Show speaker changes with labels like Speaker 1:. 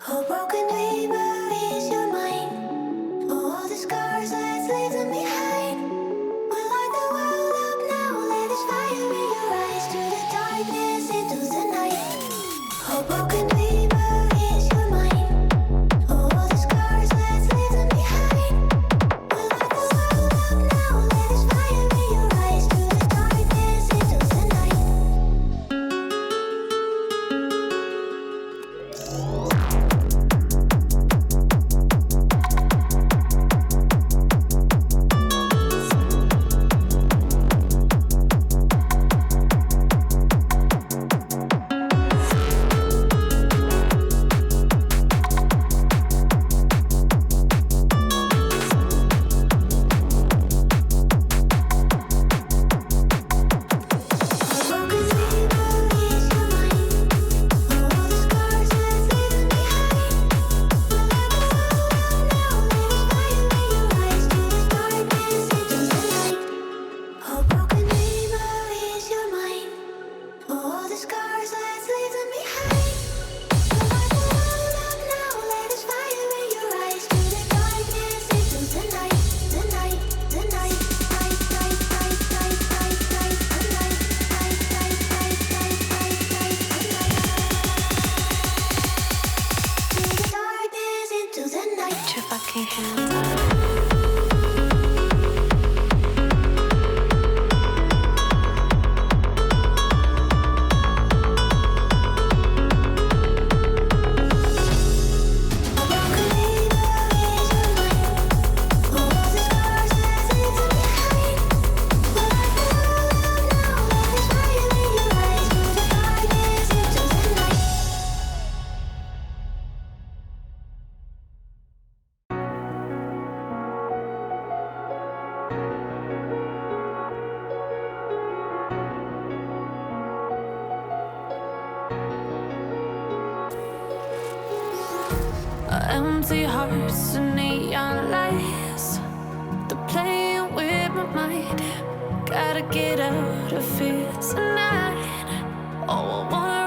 Speaker 1: Oh, broken dreamer, is your mind? Oh, all the scars, let's leave them behind. We light the world up now, let us fire in your eyes. To the darkness, into the night. Oh, broken dreamer, is your mind? Oh, all the scars, let's leave them behind. We light the world up now, let us fire in your eyes. To the darkness, into the night.
Speaker 2: Empty hearts and neon lights, they're playing with my mind. Gotta get out of here tonight. Oh, I wanna